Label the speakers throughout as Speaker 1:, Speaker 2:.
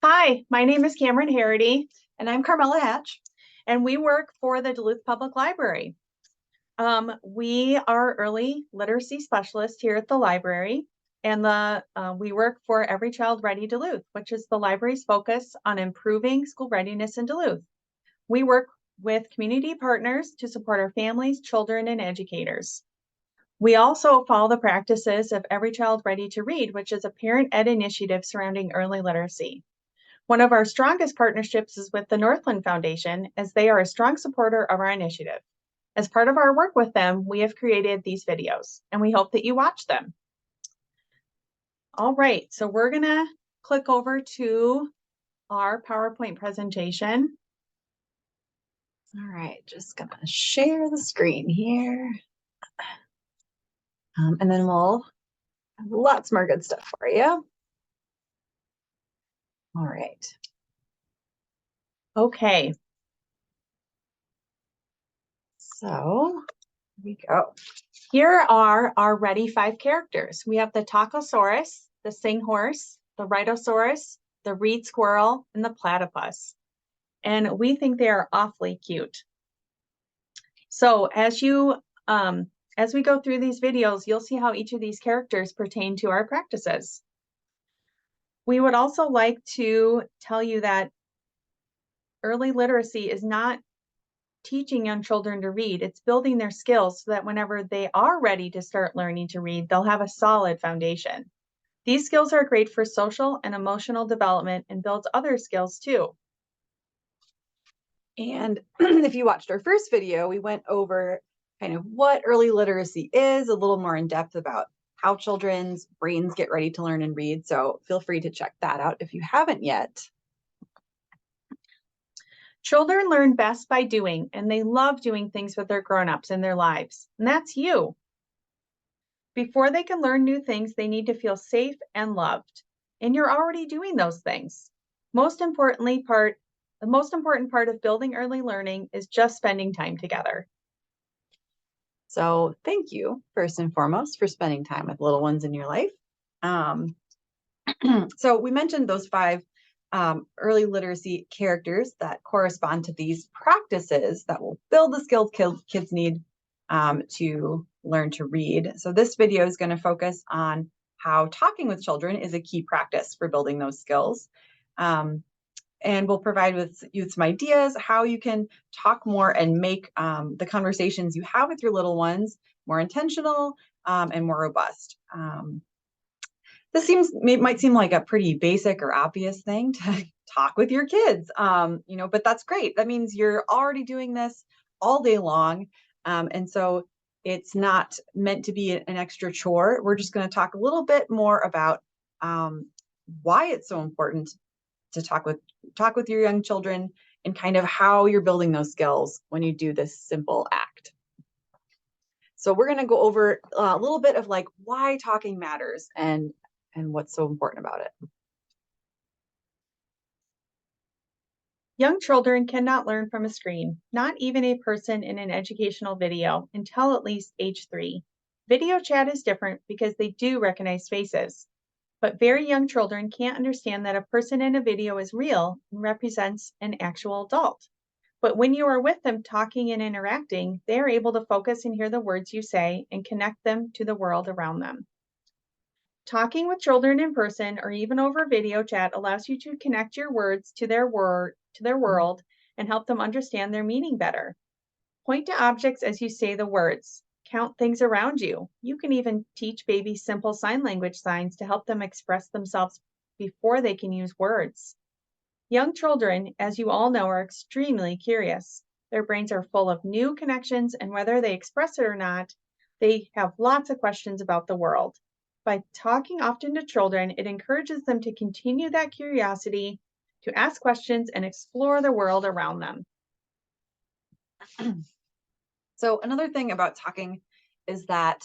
Speaker 1: Hi, my name is Cameron Harity,
Speaker 2: And I'm Carmela Hatch.
Speaker 1: and we work for the Duluth Public Library. We are early literacy specialists here at the library, and we work for Every Child Ready Duluth, which is the library's focus on improving school readiness in Duluth. We work with community partners to support our families, children, and educators. We also follow the practices of Every Child Ready to Read, which is a parent ed initiative surrounding early literacy. One of our strongest partnerships is with the Northland Foundation, as they are a strong supporter of our initiative. As part of our work with them, we have created these videos, and we hope that you watch them. All right, so we're gonna click over to our PowerPoint presentation.
Speaker 2: All right, just gonna share the screen here. And then we'll have lots more good stuff for you. All right.
Speaker 1: Okay.
Speaker 2: So here we go.
Speaker 1: Here are our ready 5 characters. We have the Tacosaurus, the Sing Horse, the Rhinoceros, the Reed Squirrel, and the Platypus. And we think they are awfully cute. So as we go through these videos, you'll see how each of these characters pertain to our practices. We would also like to tell you that early literacy is not teaching young children to read. It's building their skills so that whenever they are ready to start learning to read, they'll have a solid foundation. These skills are great for social and emotional development and builds other skills too.
Speaker 2: And if you watched our first video, we went over kind of what early literacy is, a little more in depth about how children's brains get ready to learn and read. So feel free to check that out if you haven't yet.
Speaker 1: Children learn best by doing, and they love doing things with their grown-ups in their lives, and that's you. Before they can learn new things, they need to feel safe and loved, and you're already doing those things. The most important part of building early learning is just spending time together.
Speaker 2: So thank you, first and foremost, for spending time with little ones in your life. So we mentioned those 5 early literacy characters that correspond to these practices that will build the skills kids need to learn to read. So this video is going to focus on how talking with children is a key practice for building those skills. And we'll provide you some ideas how you can talk more and make the conversations you have with your little ones more intentional and more robust. This might seem like a pretty basic or obvious thing to talk with your kids, but that's great. That means you're already doing this all day long. And so it's not meant to be an extra chore. We're just going to talk a little bit more about why it's so important to talk with your young children and kind of how you're building those skills when you do this simple act. So we're going to go over a little bit of like why talking matters and what's so important about it.
Speaker 1: Young children cannot learn from a screen, not even a person in an educational video, until at least age 3. Video chat is different because they do recognize faces. But very young children can't understand that a person in a video is real and represents an actual adult. But when you are with them talking and interacting, they are able to focus and hear the words you say and connect them to the world around them. Talking with children in person or even over video chat allows you to connect your words to their world and help them understand their meaning better. Point to objects as you say the words. Count things around you. You can even teach babies simple sign language signs to help them express themselves before they can use words. Young children, as you all know, are extremely curious. Their brains are full of new connections, and whether they express it or not, they have lots of questions about the world. By talking often to children, it encourages them to continue that curiosity, to ask questions and explore the world around them.
Speaker 2: So another thing about talking is that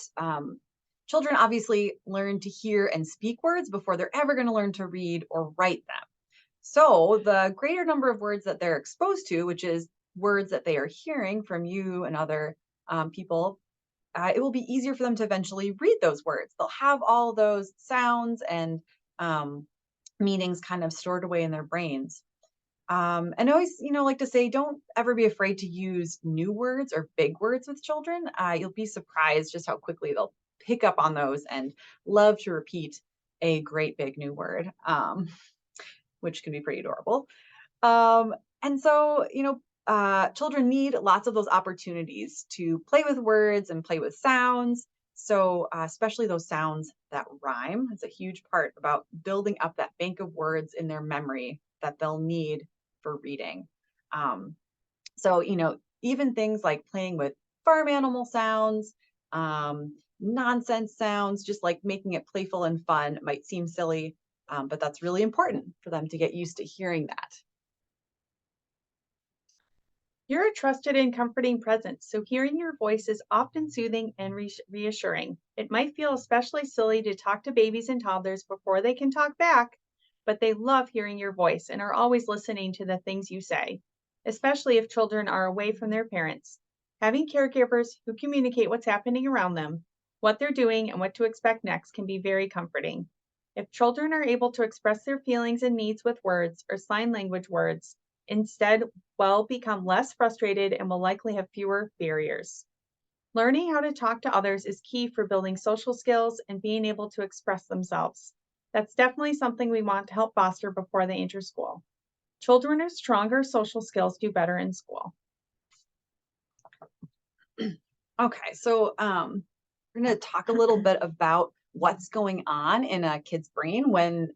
Speaker 2: children obviously learn to hear and speak words before they're ever going to learn to read or write them. So the greater number of words that they're exposed to, which is words that they are hearing from you and other people, it will be easier for them to eventually read those words. They'll have all those sounds and meanings kind of stored away in their brains. And I always, like to say, don't ever be afraid to use new words or big words with children. You'll be surprised just how quickly they'll pick up on those and love to repeat a great big new word, which can be pretty adorable. And so, children need lots of those opportunities to play with words and play with sounds. So, especially those sounds that rhyme, it's a huge part about building up that bank of words in their memory that they'll need for reading. So, even things like playing with farm animal sounds, nonsense sounds, just like making it playful and fun might seem silly, but that's really important for them to get used to hearing that.
Speaker 1: You're a trusted and comforting presence, so hearing your voice is often soothing and reassuring. It might feel especially silly to talk to babies and toddlers before they can talk back, but they love hearing your voice and are always listening to the things you say, especially if children are away from their parents. Having caregivers who communicate what's happening around them, what they're doing, and what to expect next can be very comforting. If children are able to express their feelings and needs with words or sign language words, instead, will become less frustrated and will likely have fewer barriers. Learning how to talk to others is key for building social skills and being able to express themselves. That's definitely something we want to help foster before they enter school. Children with stronger social skills do better in school.
Speaker 2: Okay, so we're going to talk a little bit about what's going on in a kid's brain when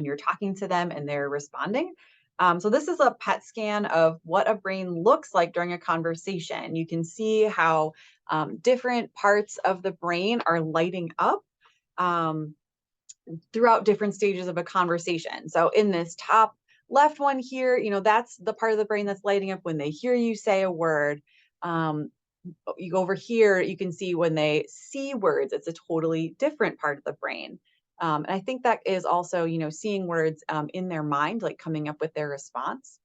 Speaker 2: you're talking to them and they're responding. So this is a PET scan of what a brain looks like during a conversation. You can see how different parts of the brain are lighting up throughout different stages of a conversation. So in this top left one here, that's the part of the brain that's lighting up when they hear you say a word. You go over here, you can see when they see words, it's a totally different part of the brain. And I think that is also, seeing words in their mind, like coming up with their response.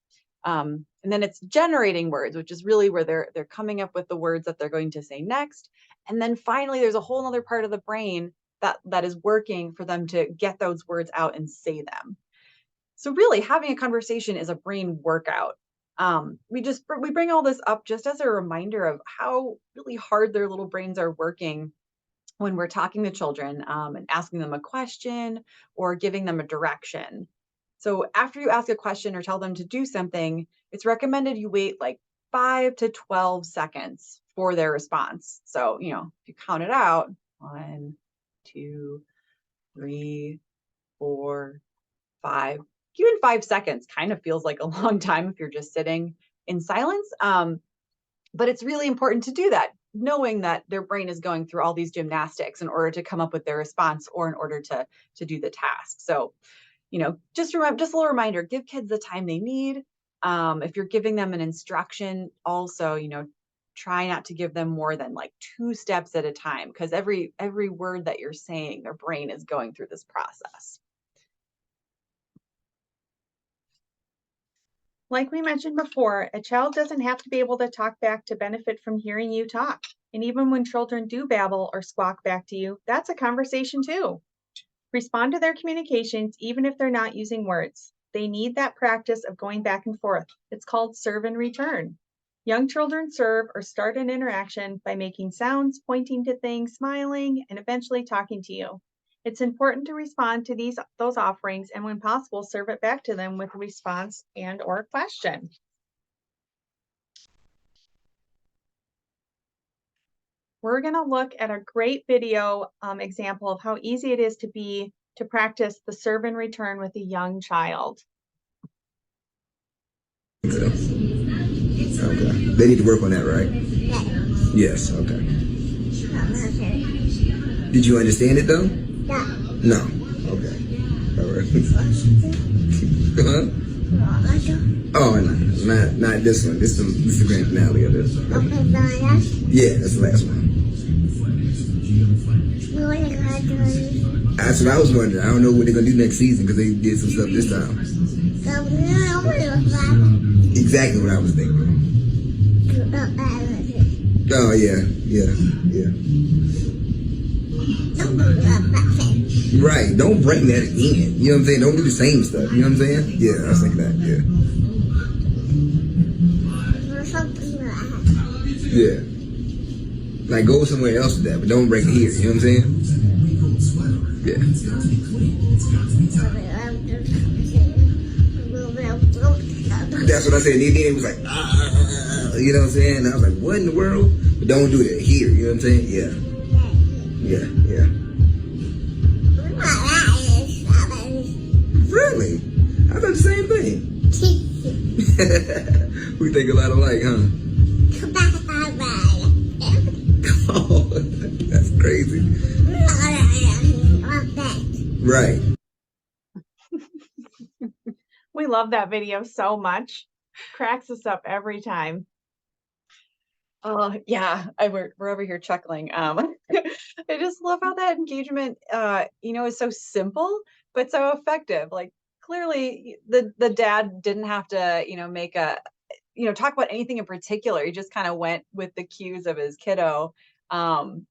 Speaker 2: And then it's generating words, which is really where they're coming up with the words that they're going to say next. And then finally, there's a whole other part of the brain that is working for them to get those words out and say them. So really, having a conversation is a brain workout. We bring all this up just as a reminder of how really hard their little brains are working when we're talking to children and asking them a question or giving them a direction. So after you ask a question or tell them to do something, it's recommended you wait like 5 to 12 seconds for their response. So, if you count it out, 1, 2, 3, 4, 5, even 5 seconds kind of feels like a long time if you're just sitting in silence. But it's really important to do that, knowing that their brain is going through all these gymnastics in order to come up with their response or in order to do the task. So, just a little reminder, give kids the time they need. If you're giving them an instruction, also, try not to give them more than like 2 steps at a time, because every word that you're saying, their brain is going through this process.
Speaker 1: Like we mentioned before, a child doesn't have to be able to talk back to benefit from hearing you talk. And even when children do babble or squawk back to you, that's a conversation too. Respond to their communications even if they're not using words. They need that practice of going back and forth. It's called serve and return. Young children serve or start an interaction by making sounds, pointing to things, smiling, and eventually talking to you. It's important to respond to those offerings and when possible, serve it back to them with a response and or a question. We're going to look at a great video example of how easy it is to practice the serve and return with a young child.
Speaker 3: Okay. They need to work on that, right? Yes. Okay. Did you understand it though? No. Okay. All right. Huh? Oh, no, not this one. This is the grand finale of this. Okay. Yeah, that's the last one. That's what I was wondering. I don't know what they're gonna do next season because they did some stuff this time. Exactly what I was thinking. Oh yeah. Right. Don't bring that in. You know what I'm saying? Don't do the same stuff. You know what I'm saying? Yeah, I was thinking that. Yeah. Yeah. Like go somewhere else with that, but don't bring it here. You know what I'm saying? Yeah. That's what I said. And then it was like, you know what I'm saying? And I was like, what in the world? But don't do that here. You know what I'm saying? Yeah. Yeah. Yeah. Really? I thought the same thing. We think a lot alike, huh? Oh, that's crazy. Right.
Speaker 1: We love that video so much. Cracks us up every time.
Speaker 2: Oh yeah, we're over here chuckling. I just love how that engagement, is so simple but so effective. Like clearly, the dad didn't have to, make a, talk about anything in particular. He just kind of went with the cues of his kiddo, and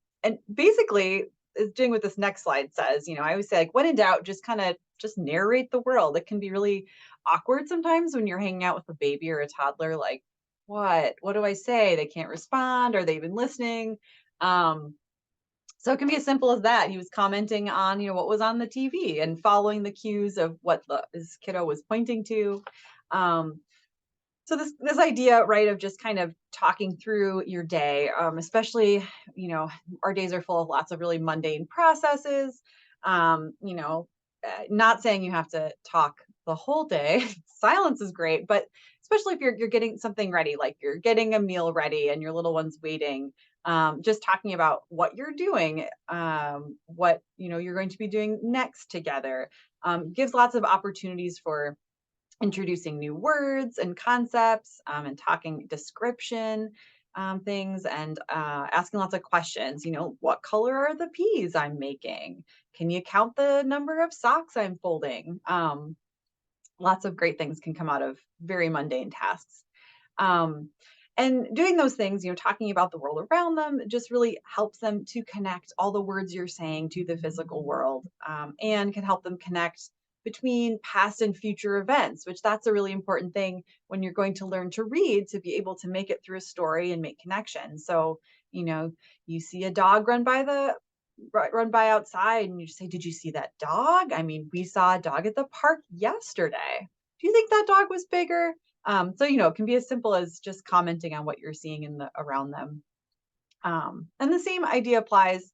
Speaker 2: basically is doing what this next slide says. I always say like, when in doubt, just kind of just narrate the world. It can be really awkward sometimes when you're hanging out with a baby or a toddler, like what do I say? They can't respond. Are they even listening? So it can be as simple as that. He was commenting on, what was on the TV and following the cues of what his kiddo was pointing to. So this idea, right, of just kind of talking through your day, especially, our days are full of lots of really mundane processes. Not saying you have to talk the whole day. Silence is great, but especially if you're getting something ready, like you're getting a meal ready and your little one's waiting, just talking about what you're doing, what you're going to be doing next together, gives lots of opportunities for introducing new words and concepts, and talking description, things, and asking lots of questions. What color are the peas I'm making? Can you count the number of socks I'm folding? Lots of great things can come out of very mundane tasks. And doing those things, talking about the world around them just really helps them to connect all the words you're saying to the physical world, and can help them connect between past and future events, which that's a really important thing when you're going to learn to read, to be able to make it through a story and make connections. So, you see a dog run by outside and you say, did you see that dog? I mean, we saw a dog at the park yesterday. Do you think that dog was bigger? So, it can be as simple as just commenting on what you're seeing around them. And the same idea applies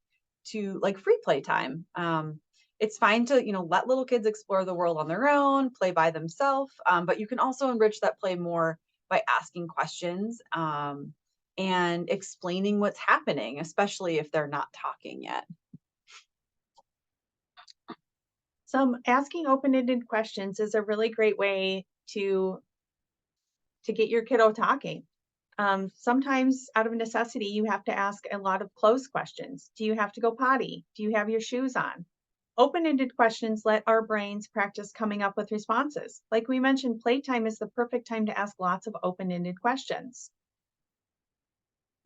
Speaker 2: to like free play time. It's fine to, let little kids explore the world on their own, play by themselves, but you can also enrich that play more by asking questions, and explaining what's happening, especially if they're not talking yet.
Speaker 1: Asking open-ended questions is a really great way to get your kiddo talking. Sometimes out of necessity, you have to ask a lot of closed questions. Do you have to go potty? Do you have your shoes on? Open-ended questions let our brains practice coming up with responses. Like we mentioned, playtime is the perfect time to ask lots of open-ended questions.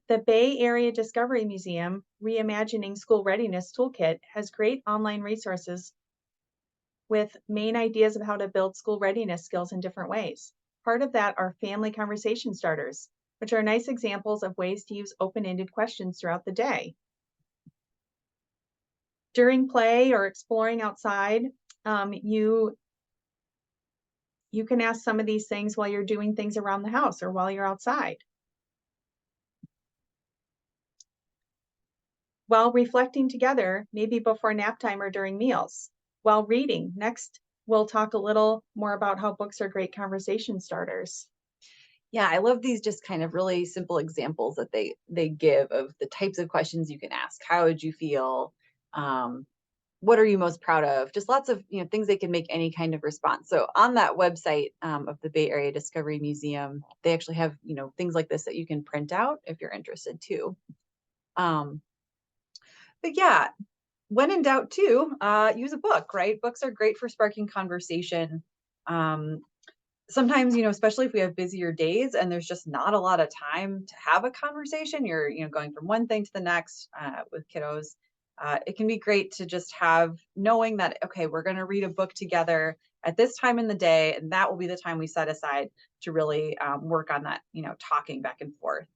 Speaker 1: The Bay Area Discovery Museum Reimagining School Readiness Toolkit has great online resources with main ideas of how to build school readiness skills in different ways. Part of that are family conversation starters, which are nice examples of ways to use open-ended questions throughout the day. During play or exploring outside, you can ask some of these things while you're doing things around the house or while you're outside. While reflecting together, maybe before nap time or during meals. While reading, next we'll talk a little more about how books are great conversation starters.
Speaker 2: Yeah, I love these just kind of really simple examples that they give of the types of questions you can ask. How would you feel? What are you most proud of? Just lots of things they can make any kind of response. So on that website, of the Bay Area Discovery Museum, they actually have things like this that you can print out if you're interested too. But yeah, when in doubt too, use a book, right? Books are great for sparking conversation. Sometimes, especially if we have busier days and there's just not a lot of time to have a conversation, you're, going from one thing to the next, with kiddos. it can be great to just have knowing that, okay, we're going to read a book together at this time in the day, and that will be the time we set aside to really work on that, talking back and forth.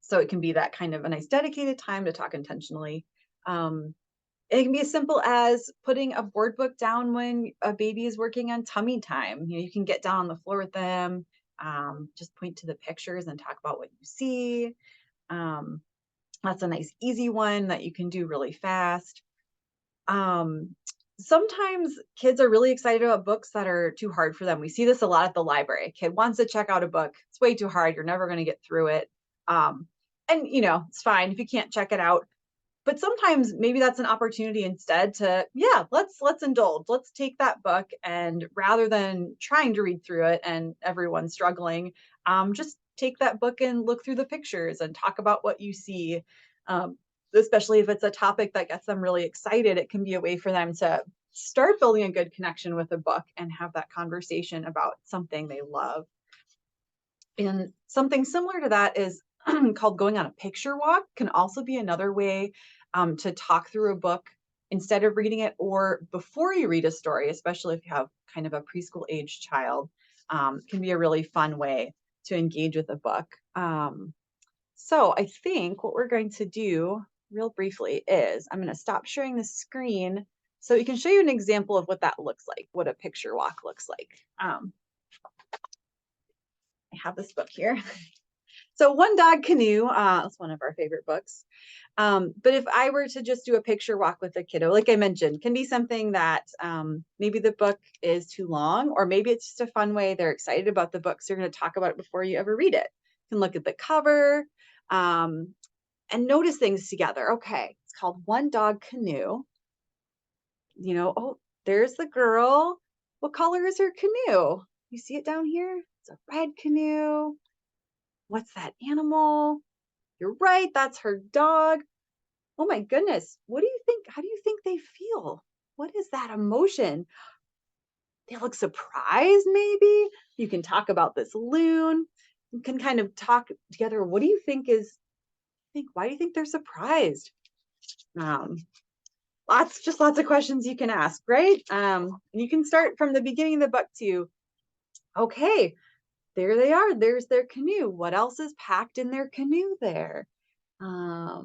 Speaker 2: So it can be that kind of a nice dedicated time to talk intentionally. It can be as simple as putting a board book down when a baby is working on tummy time. You can get down on the floor with them, just point to the pictures and talk about what you see. That's a nice easy one that you can do really fast. Sometimes kids are really excited about books that are too hard for them. We see this a lot at the library. A kid wants to check out a book. It's way too hard. You're never going to get through it. And it's fine if you can't check it out. But sometimes maybe that's an opportunity instead to, let's indulge. Let's take that book, and rather than trying to read through it and everyone struggling, just take that book and look through the pictures and talk about what you see. Especially if it's a topic that gets them really excited, it can be a way for them to start building a good connection with a book and have that conversation about something they love. And something similar to that is called going on a picture walk, can also be another way to talk through a book instead of reading it, or before you read a story, especially if you have kind of a preschool age child. Can be a really fun way to engage with a book. So I think what we're going to do real briefly is I'm going to stop sharing the screen so we can show you an example of what that looks like, what a picture walk looks like. I have this book here. So One Dog Canoe, that's one of our favorite books. But if I were to just do a picture walk with a kiddo, like I mentioned, can be something that maybe the book is too long, or maybe it's just a fun way they're excited about the book, so you're going to talk about it before you ever read it. You can look at the cover and notice things together. Okay, it's called One Dog Canoe. Oh, there's the girl. What color is her canoe? You see it down here? It's a red canoe. What's that animal? You're right, that's her dog. Oh my goodness, what do you think? How do you think they feel? What is that emotion? They look surprised, maybe? You can talk about this loon. You can kind of talk together. What do you think why do you think they're surprised? Lots of questions you can ask, right? You can start from the beginning of the book to, okay, there they are. There's their canoe. What else is packed in their canoe there? How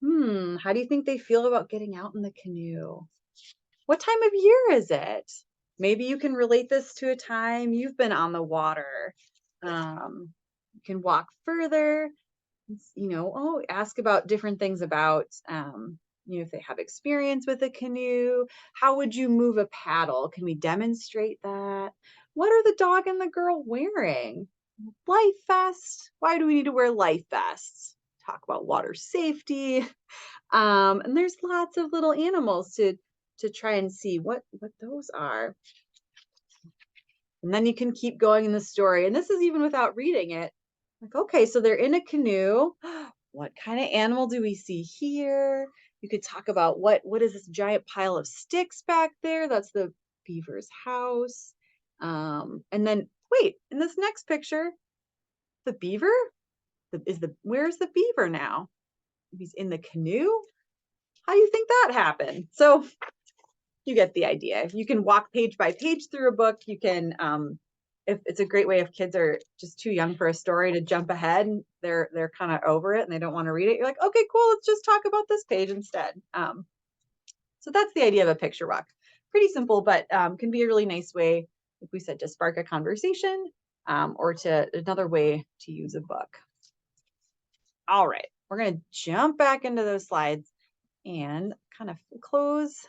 Speaker 2: do you think they feel about getting out in the canoe? What time of year is it? Maybe you can relate this to a time you've been on the water. You can walk further, ask about different things about, if they have experience with a canoe. How would you move a paddle? Can we demonstrate that? What are the dog and the girl wearing? Life vests. Why do we need to wear life vests? Talk about water safety. And there's lots of little animals to try and see what those are. And then you can keep going in the story. And this is even without reading it. Like, okay, so they're in a canoe. What kind of animal do we see here? You could talk about what is this giant pile of sticks back there? That's the beaver's house. And then wait, in this next picture, the beaver? Where's the beaver now? He's in the canoe? How do you think that happened? So you get the idea. You can walk page by page through a book. You can, if it's a great way if kids are just too young for a story to jump ahead, they're kind of over it and they don't want to read it. You're like, okay, cool, let's just talk about this page instead. So that's the idea of a picture walk. Pretty simple, but can be a really nice way, like we said, to spark a conversation or to another way to use a book. All right, we're going to jump back into those slides and kind of close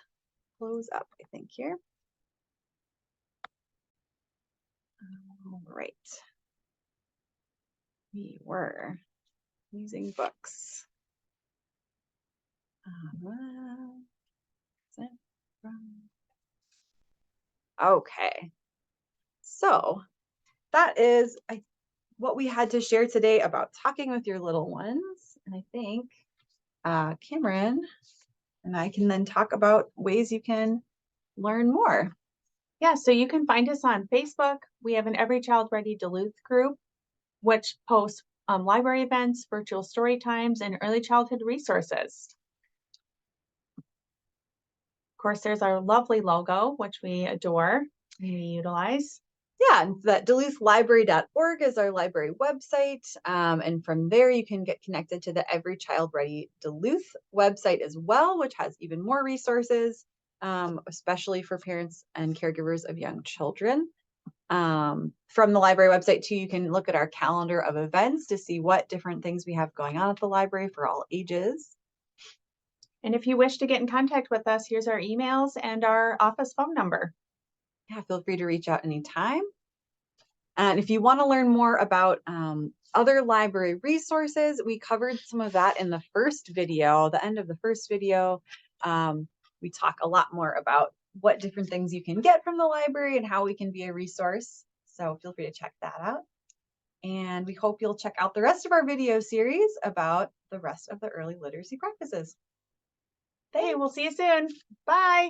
Speaker 2: up, I think, here. All right. We were using books. Okay. So that is what we had to share today about talking with your little ones. And I think Cameron and I can then talk about ways you can learn more.
Speaker 1: Yeah, so you can find us on Facebook. We have an Every Child Ready Duluth group, which posts library events, virtual story times, and early childhood resources. course, there's our lovely logo, which we adore and we utilize.
Speaker 2: Yeah, and that DuluthLibrary.org is our library website. And from there, you can get connected to the Every Child Ready Duluth website as well, which has even more resources, especially for parents and caregivers of young children. From the library website too, you can look at our calendar of events to see what different things we have going on at the library for all ages.
Speaker 1: And if you wish to get in contact with us, here's our emails and our office phone number.
Speaker 2: Yeah, feel free to reach out anytime. And if you want to learn more about other library resources, we covered some of that in the first video, the end of the first video. We talk a lot more about what different things you can get from the library and how we can be a resource. So feel free to check that out. And we hope you'll check out the rest of our video series about the rest of the early literacy practices.
Speaker 1: Hey, we'll see you soon. Bye.